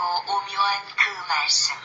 오묘한 그 말씀.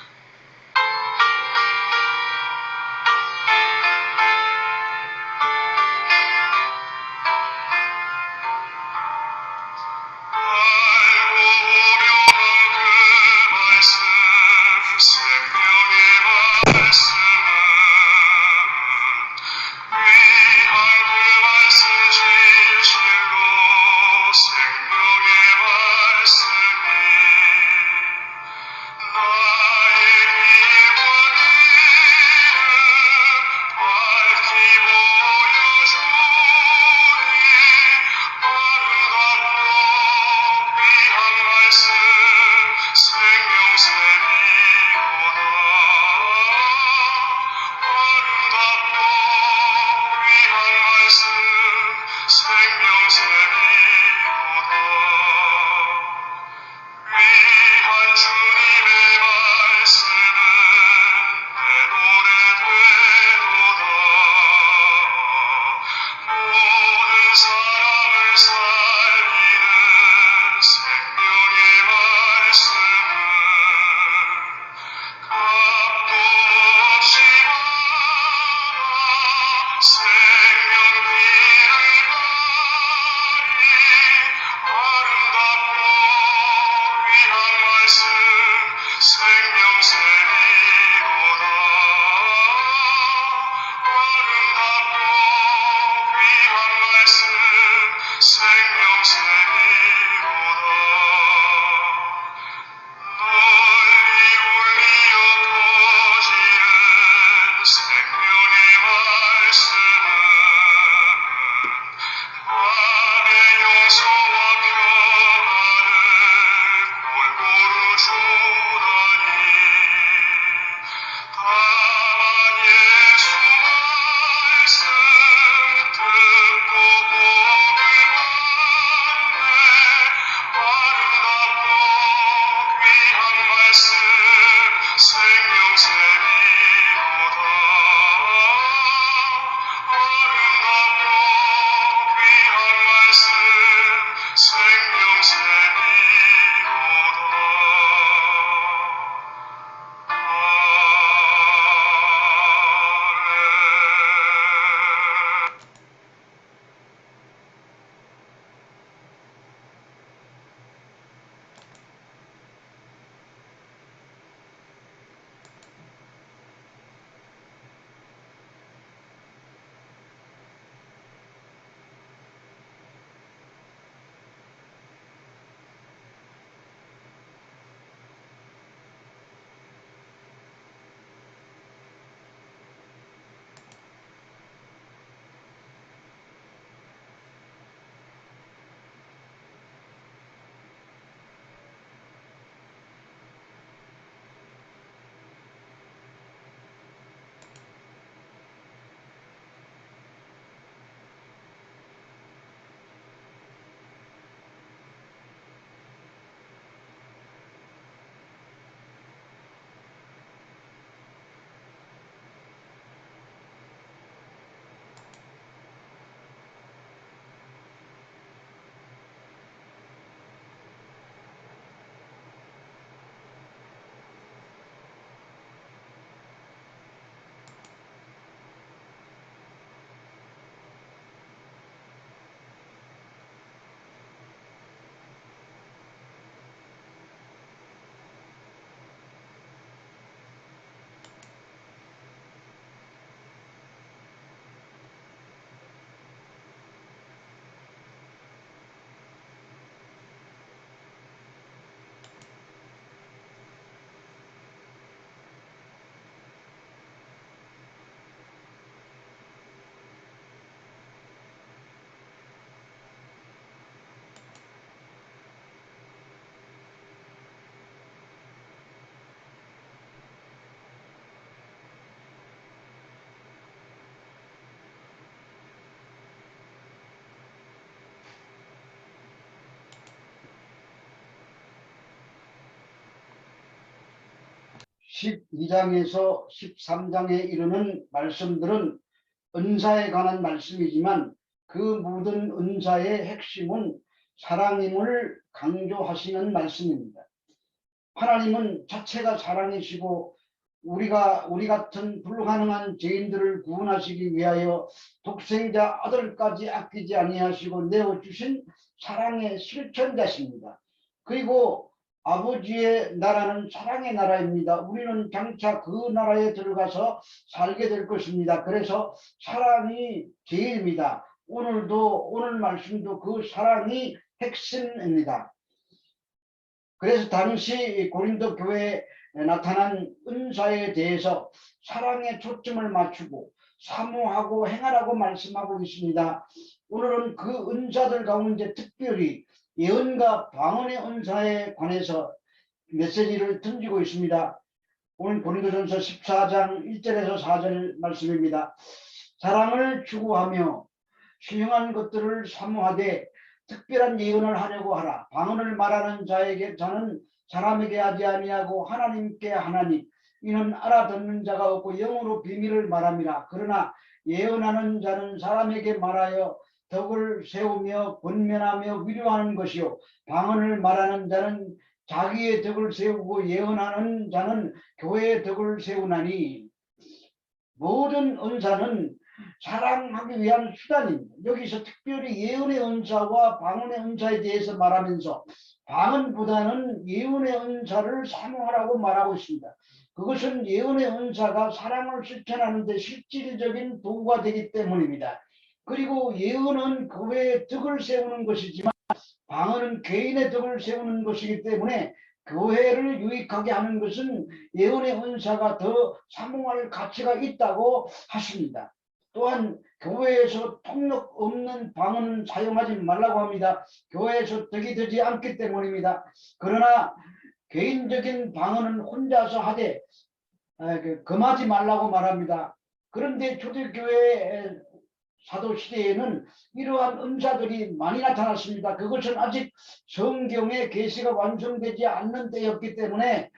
(12장에서) (13장에) 이르는 말씀들은 은사에 관한 말씀이지만 그 모든 은사의 핵심은 사랑임을 강조하시는 말씀입니다. 하나님은 자체가 사랑이시고 우리 같은 불가능한 죄인들을 구원하시기 위하여 독생자 아들까지 아끼지 아니하시고 내어주신 사랑의 실천자십니다. 그리고 아버지의 나라는 사랑의 나라입니다. 우리는 장차 그 나라에 들어가서 살게 될 것입니다. 그래서 사랑이 제일입니다. 오늘 말씀도 그 사랑이 핵심입니다. 그래서 당시 고린도 교회에 나타난 은사에 대해서 사랑에 초점을 맞추고 사모하고 행하라고 말씀하고 있습니다. 오늘은 그 은사들 가운데 특별히 예언과 방언의 은사에 관해서 메시지를 던지고 있습니다. 오늘 고린도전서 14장 1절에서 4절 말씀입니다. 사랑을 추구하며 신령한 것들을 사모하되 특별한 예언을 하려고 하라. 방언을 말하는 자는 사람에게 하지 아니하고 하나님께 하나니 이는 알아듣는 자가 없고 영으로 비밀을 말함이라. 그러나 예언하는 자는 사람에게 말하여 덕을 세우며 권면하며 위로하는 것이요 방언을 말하는 자는 자기의 덕을 세우고 예언하는 자는 교회의 덕을 세우나니 모든 은사는 사랑하기 위한 수단입니다. 여기서 특별히 예언의 은사와 방언의 은사에 대해서 말하면서 방언보다는 예언의 은사를 사모하라고 말하고 있습니다. 그것은 예언의 은사가 사랑을 실천하는 데 실질적인 도구가 되기 때문입니다. 그리고 예언은 교회의 덕을 세우는 것이지만 방언은 개인의 덕을 세우는 것이기 때문에 교회를 유익하게 하는 것은 예언의 은사가 더 사모할 가치가 있다고 하십니다. 또한 교회에서 폭력 없는 방언은 사용하지 말라고 합니다. 교회에서 덕이 되지 않기 때문입니다. 그러나 개인적인 방언은 혼자서 하되 금하지 말라고 말합니다. 그런데 초대교회 사도시대에는 이러한 은사들이 많이 나타났습니다. 그것은 아직 성경의 계시가 완성되지 않는 때였기 때문에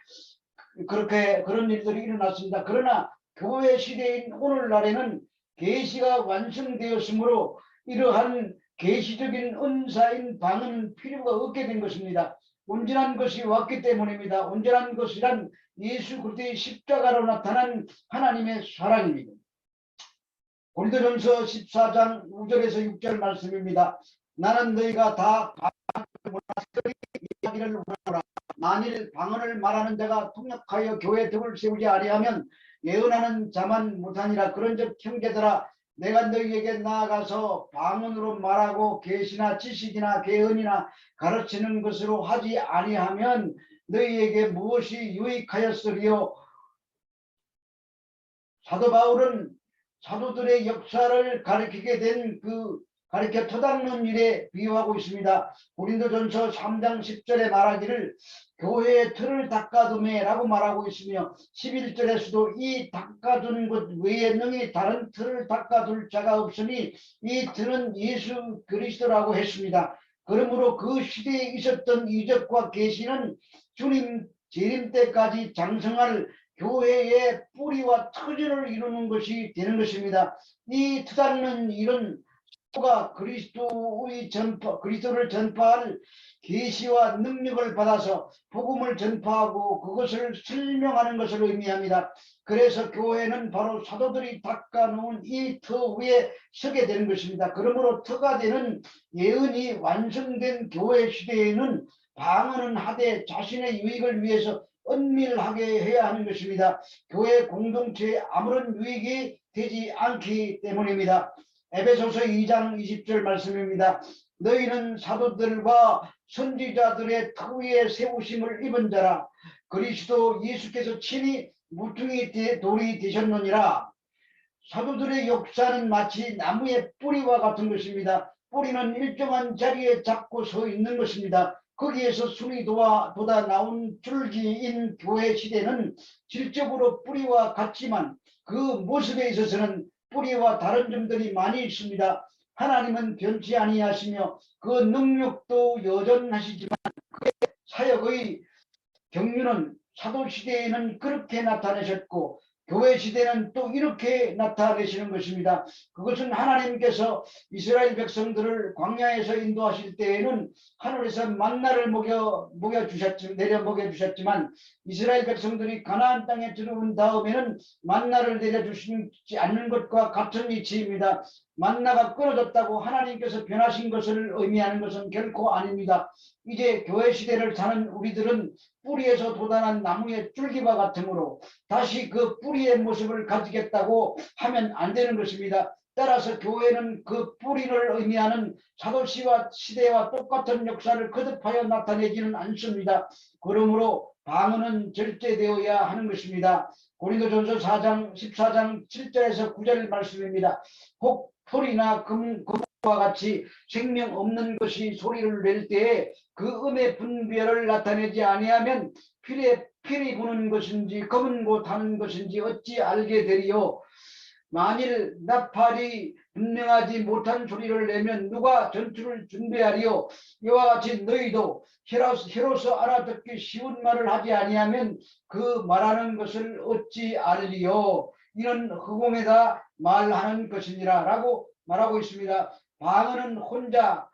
그런 일들이 일어났습니다. 그러나 교회 시대인 오늘날에는 계시가 완성되었으므로 이러한 계시적인 은사인 방언은 필요가 없게 된 것입니다. 온전한 것이 왔기 때문입니다. 온전한 것이란 예수 그리스도의 십자가로 나타난 하나님의 사랑입니다. 고린도전서 14장 5절에서 6절 말씀입니다. 나는 너희가 다 이야기를 원하노라. 만일 방언을 말하는 자가 통역하여 교회 덕을 세우지 아니하면 예언하는 자만 못하니라. 그런즉 형제들아 내가 너희에게 나아가서 방언으로 말하고 계시나 지식이나 계언이나 가르치는 것으로 하지 아니하면 너희에게 무엇이 유익하였으리요. 사도 바울은 사도들의 역사를 가리키게 된 가리켜 터닦는 일에 비유하고 있습니다. 고린도전서 3장 10절에 말하기를 교회의 틀을 닦아두매라고 말하고 있으며 11절에서도 이 닦아둔 것 외에 능히 다른 틀을 닦아둘 자가 없으니 이 틀은 예수 그리스도라고 했습니다. 그러므로 그 시대에 있었던 이적과 계시는 주님 재림 때까지 장성할 교회의 뿌리와 터전을 이루는 것이 되는 것입니다. 이 터닦는 일은 그리스도를 전파할 계시와 능력을 받아서 복음을 전파하고 그것을 설명하는 것을 의미합니다. 그래서 교회는 바로 사도들이 닦아놓은 이 터 위에 서게 되는 것입니다. 그러므로 터가 되는 예언이 완성된 교회 시대에는 방언은 하되 자신의 유익을 위해서 은밀하게 해야 하는 것입니다. 교회 공동체에 아무런 유익이 되지 않기 때문입니다. 에베소서 2장 20절 말씀입니다. 너희는 사도들과 선지자들의 터 위에 세우심을 입은 자라. 그리스도 예수께서 친히 무퉁이 돌이 되셨느니라. 사도들의 역사는 마치 나무의 뿌리와 같은 것입니다. 뿌리는 일정한 자리에 잡고 서 있는 것입니다. 거기에서 순이 돋아 나온 줄기인 교회 시대는 질적으로 뿌리와 같지만 그 모습에 있어서는 뿌리와 다른 점들이 많이 있습니다. 하나님은 변치 아니하시며 그 능력도 여전하시지만 그의 사역의 경륜은 사도시대에는 그렇게 나타내셨고 교회 시대는 또 이렇게 나타내시는 것입니다. 그것은 하나님께서 이스라엘 백성들을 광야에서 인도하실 때에는 하늘에서 만나를 내려 먹여주셨지만 이스라엘 백성들이 가나안 땅에 들어온 다음에는 만나를 내려주시지 않는 것과 같은 이치입니다. 만나가 끊어졌다고 하나님께서 변하신 것을 의미하는 것은 결코 아닙니다. 이제 교회 시대를 사는 우리들은 뿌리에서 돋아난 나무의 줄기와 같으므로 다시 그 뿌리의 모습을 가지겠다고 하면 안 되는 것입니다. 따라서 교회는 그 뿌리를 의미하는 사도 시대와 똑같은 역사를 거듭하여 나타내지는 않습니다. 그러므로 방언은 절제되어야 하는 것입니다. 고린도전서 14장 7절에서 9절 말씀입니다. 혹 풀이나 금과 같이 생명 없는 것이 소리를 낼 때에 그 음의 분별을 나타내지 아니하면 필이 부는 것인지 검은고 타는 것인지 어찌 알게 되리요. 만일 나팔이 분명하지 못한 소리를 내면 누가 전투를 준비하리요. 이와 같이 너희도 혀로서 알아듣기 쉬운 말을 하지 아니하면 그 말하는 것을 어찌 알리요. 이는 허공에다 말하는 것이니라 라고 말하고 있습니다. 방언은 혼자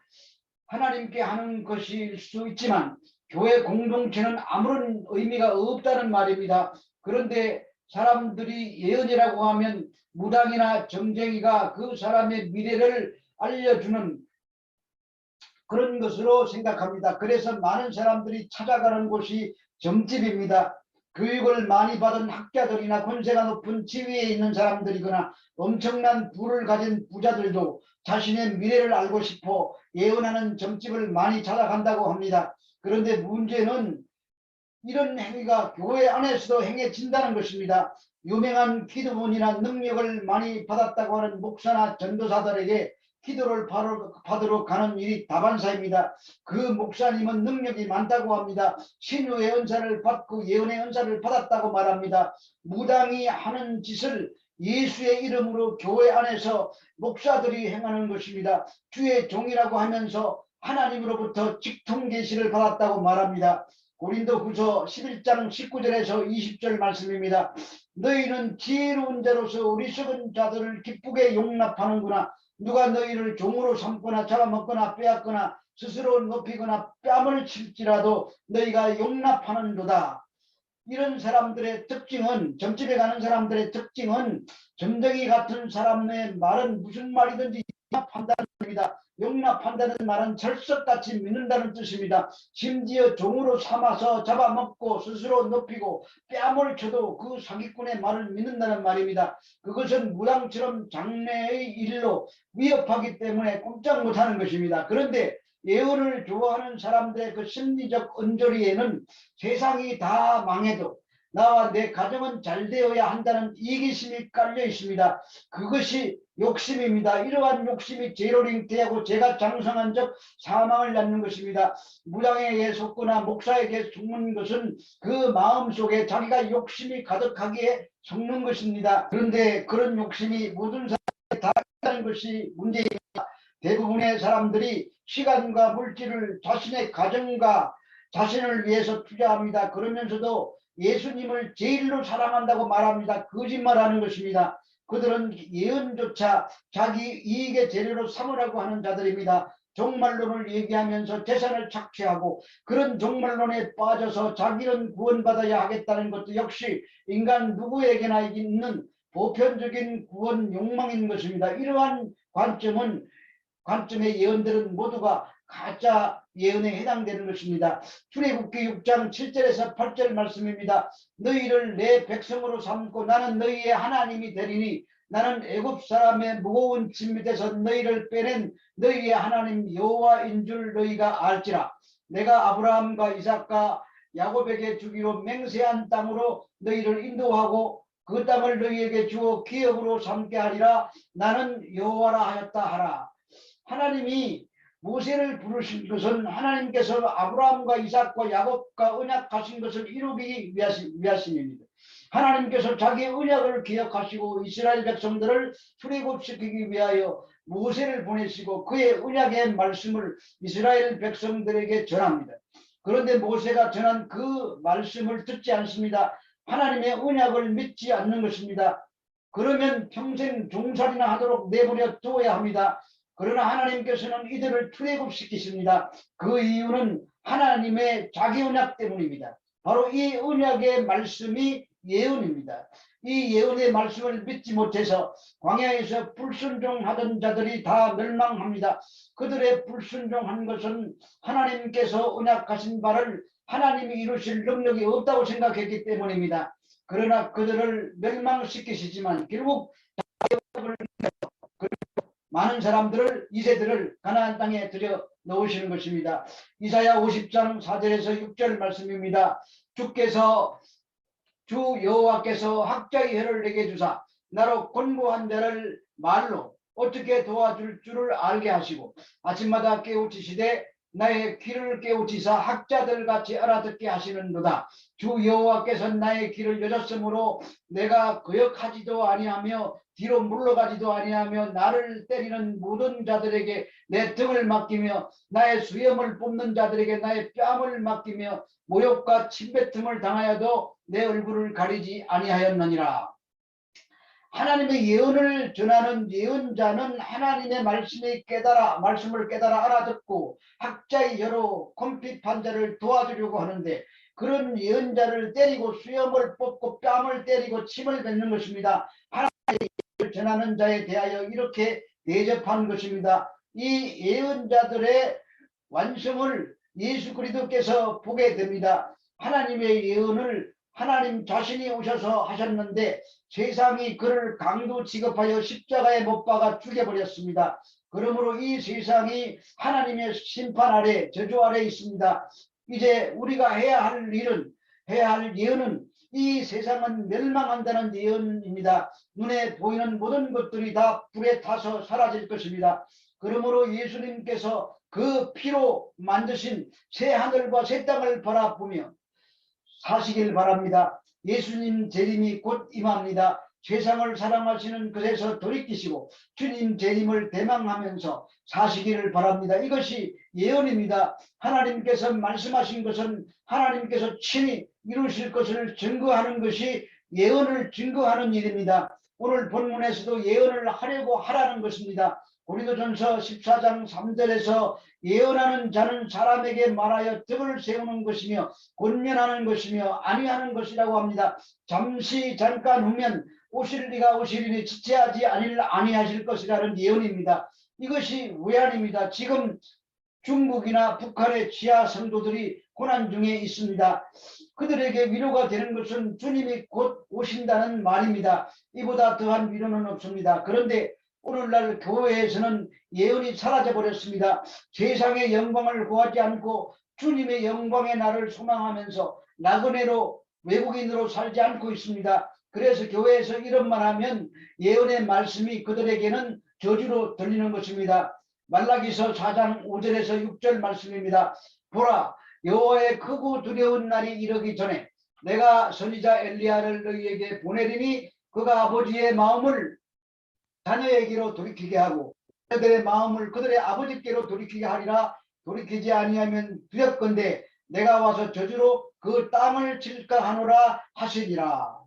하나님께 하는 것일 수 있지만 교회 공동체는 아무런 의미가 없다는 말입니다. 그런데 사람들이 예언이라고 하면 무당이나 점쟁이가 그 사람의 미래를 알려주는 그런 것으로 생각합니다. 그래서 많은 사람들이 찾아가는 곳이 점집입니다. 교육을 많이 받은 학자들이나 권세가 높은 지위에 있는 사람들이거나 엄청난 부를 가진 부자들도 자신의 미래를 알고 싶어 예언하는 점집을 많이 찾아간다고 합니다. 그런데 문제는 이런 행위가 교회 안에서도 행해진다는 것입니다. 유명한 기도문이나 능력을 많이 받았다고 하는 목사나 전도사들에게 기도를 받으러 가는 일이 다반사입니다. 그 목사님은 능력이 많다고 합니다. 신유의 은사를 받고 예언의 은사를 받았다고 말합니다. 무당이 하는 짓을 예수의 이름으로 교회 안에서 목사들이 행하는 것입니다. 주의 종이라고 하면서 하나님으로부터 직통 계시를 받았다고 말합니다. 고린도후서 11장 19절에서 20절 말씀입니다. 너희는 지혜로운 자로서 어리석은 자들을 기쁘게 용납하는구나. 누가 너희를 종으로 삼거나 잡아먹거나 빼앗거나 스스로 높이거나 뺨을 칠지라도 너희가 용납하는도다. 이런 사람들의 특징은, 점집에 가는 사람들의 특징은 점쟁이 같은 사람의 말은 무슨 말이든지 용납한다는 겁니다. 용납한다는 말은 철석같이 믿는다는 뜻입니다. 심지어 종으로 삼아서 잡아먹고 스스로 높이고 뺨을 쳐도 그 사기꾼의 말을 믿는다는 말입니다. 그것은 무당처럼 장래의 일로 위협하기 때문에 꼼짝 못하는 것입니다. 그런데 예언을 좋아하는 사람들의 그 심리적 언저리에는 세상이 다 망해도 나와 내 가정은 잘 되어야 한다는 이기심이 깔려 있습니다. 그것이 욕심입니다. 이러한 욕심이 죄로 잉태하고 죄가 장성한 적 사망을 낳는 것입니다. 무당에게 속거나 목사에게 속는 것은 그 마음속에 자기가 욕심이 가득하기에 속는 것입니다. 그런데 그런 욕심이 모든 사람에게 다 있다는 것이 문제입니다. 대부분의 사람들이 시간과 물질을 자신의 가정과 자신을 위해서 투자합니다. 그러면서도 예수님을 제일로 사랑한다고 말합니다. 거짓말하는 것입니다. 그들은 예언조차 자기 이익의 재료로 삼으라고 하는 자들입니다. 종말론을 얘기하면서 재산을 착취하고 그런 종말론에 빠져서 자기는 구원받아야 하겠다는 것도 역시 인간 누구에게나 있는 보편적인 구원 욕망인 것입니다. 이러한 관점의 예언들은 모두가 가짜 예언에 해당되는 것입니다. 출애굽기 6장 7절에서 8절 말씀입니다. 너희를 내 백성으로 삼고 나는 너희의 하나님이 되리니 나는 애굽 사람의 무거운 짐 밑에서 너희를 빼낸 너희의 하나님 여호와인 줄 너희가 알지라. 내가 아브라함과 이삭과 야곱에게 주기로 맹세한 땅으로 너희를 인도하고 그 땅을 너희에게 주어 기업으로 삼게 하리라. 나는 여호와라 하였다 하라. 하나님이 모세를 부르신 것은 하나님께서 아브라함과 이삭과 야곱과 언약하신 것을 이루기 위하심입니다. 하나님께서 자기의 언약을 기억하시고 이스라엘 백성들을 출애굽시키기 위하여 모세를 보내시고 그의 언약의 말씀을 이스라엘 백성들에게 전합니다. 그런데 모세가 전한 그 말씀을 듣지 않습니다. 하나님의 언약을 믿지 않는 것입니다. 그러면 평생 종살이나 하도록 내버려 두어야 합니다. 그러나 하나님께서는 이들을 출애굽시키십니다. 그 이유는 하나님의 자기 언약 때문입니다. 바로 이 언약의 말씀이 예언입니다. 이 예언의 말씀을 믿지 못해서 광야에서 불순종하던 자들이 다 멸망합니다. 그들의 불순종한 것은 하나님께서 언약하신 바를 하나님이 이루실 능력이 없다고 생각했기 때문입니다. 그러나 그들을 멸망시키시지만 결국 많은 사람들을, 이세들을 가나안 땅에 들여 넣으시는 것입니다. 이사야 50장 4절에서 6절 말씀입니다. 주 여호와께서 학자의 혀를 내게 주사 나로 권고한 자를 말로 어떻게 도와줄 줄을 알게 하시고 아침마다 깨우치시되 나의 귀를 깨우치사 학자들 같이 알아듣게 하시는도다. 주 여호와께서 나의 귀를 여셨으므로 내가 거역하지도 아니하며 뒤로 물러가지도 아니하며 나를 때리는 모든 자들에게 내 등을 맡기며 나의 수염을 뽑는 자들에게 나의 뺨을 맡기며 모욕과 침뱉음을 당하여도 내 얼굴을 가리지 아니하였느니라. 하나님의 예언을 전하는 예언자는 하나님의 말씀을 깨달아 알아듣고 학자의 혀로 컴핏한 자를 도와주려고 하는데 그런 예언자를 때리고 수염을 뽑고 뺨을 때리고 침을 뱉는 것입니다. 하나님의 예언을 전하는 자에 대하여 이렇게 대접한 것입니다. 이 예언자들의 완성을 예수 그리스도께서 보게 됩니다. 하나님의 예언을 하나님 자신이 오셔서 하셨는데 세상이 그를 강도 취급하여 십자가에 못 박아 죽여버렸습니다. 그러므로 이 세상이 하나님의 심판 아래, 저주 아래 있습니다. 이제 우리가 해야 할 예언은 이 세상은 멸망한다는 예언입니다. 눈에 보이는 모든 것들이 다 불에 타서 사라질 것입니다. 그러므로 예수님께서 그 피로 만드신 새 하늘과 새 땅을 바라보며 사시길 바랍니다. 예수님 재림이 곧 임합니다. 세상을 사랑하시는 것에서 돌이키시고 주님 재림을 대망하면서 사시기를 바랍니다. 이것이 예언입니다. 하나님께서 말씀하신 것은 하나님께서 친히 이루실 것을 증거하는 것이 예언을 증거하는 일입니다. 오늘 본문에서도 예언을 하려고 하라는 것입니다. 고린도전서 14장 3절에서 예언하는 자는 사람에게 말하여 덕을 세우는 것이며 권면하는 것이며 아니하는 것이라고 합니다. 잠깐 후면 오실 이가 오시리니 지체하지 아니하실 것이라는 예언입니다. 이것이 외환입니다. 지금 중국이나 북한의 지하 성도들이 고난 중에 있습니다. 그들에게 위로가 되는 것은 주님이 곧 오신다는 말입니다. 이보다 더한 위로는 없습니다. 그런데 오늘날 교회에서는 예언이 사라져 버렸습니다. 세상의 영광을 구하지 않고 주님의 영광의 날을 소망하면서 나그네로 외국인으로 살지 않고 있습니다. 그래서 교회에서 이런 말 하면 예언의 말씀이 그들에게는 저주로 들리는 것입니다. 말라기서 4장 5절에서 6절 말씀입니다. 보라, 여호와의 크고 두려운 날이 이르기 전에 내가 선지자 엘리야를 너희에게 보내리니 그가 아버지의 마음을 자녀에게로 돌이키게 하고 그들의 마음을 그들의 아버지께로 돌이키게 하리라. 돌이키지 아니하면 두렵건대 내가 와서 저주로 그 땅을 칠까 하노라 하시니라.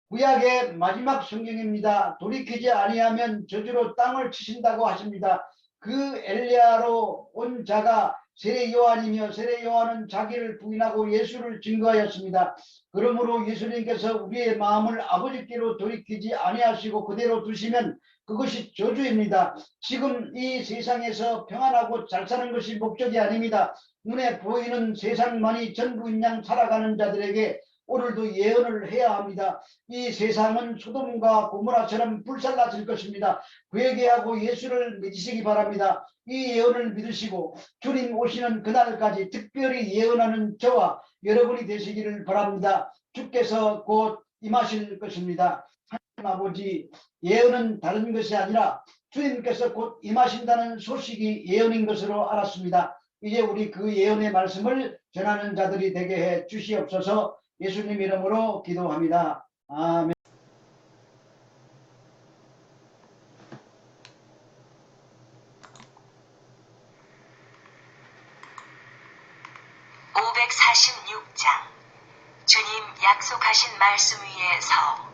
구약의 마지막 성경입니다. 돌이키지 아니하면 저주로 땅을 치신다고 하십니다. 그 엘리야로 온 자가 세례 요한이며 세례 요한은 자기를 부인하고 예수를 증거하였습니다. 그러므로 예수님께서 우리의 마음을 아버지께로 돌이키지 아니하시고 그대로 두시면 그것이 저주입니다. 지금 이 세상에서 평안하고 잘 사는 것이 목적이 아닙니다. 눈에 보이는 세상만이 전부인 양 살아가는 자들에게 오늘도 예언을 해야 합니다. 이 세상은 소돔과 고모라처럼 불살라질 것입니다. 회개하고 예수를 믿으시기 바랍니다. 이 예언을 믿으시고 주님 오시는 그날까지 특별히 예언하는 저와 여러분이 되시기를 바랍니다. 주께서 곧 임하실 것입니다. 하나님 아버지, 예언은 다른 것이 아니라 주님께서 곧 임하신다는 소식이 예언인 것으로 알았습니다. 이제 우리 그 예언의 말씀을 전하는 자들이 되게 해 주시옵소서. 예수님 이름으로 기도합니다. 아멘. (546장) 주님 약속하신 말씀 위에 서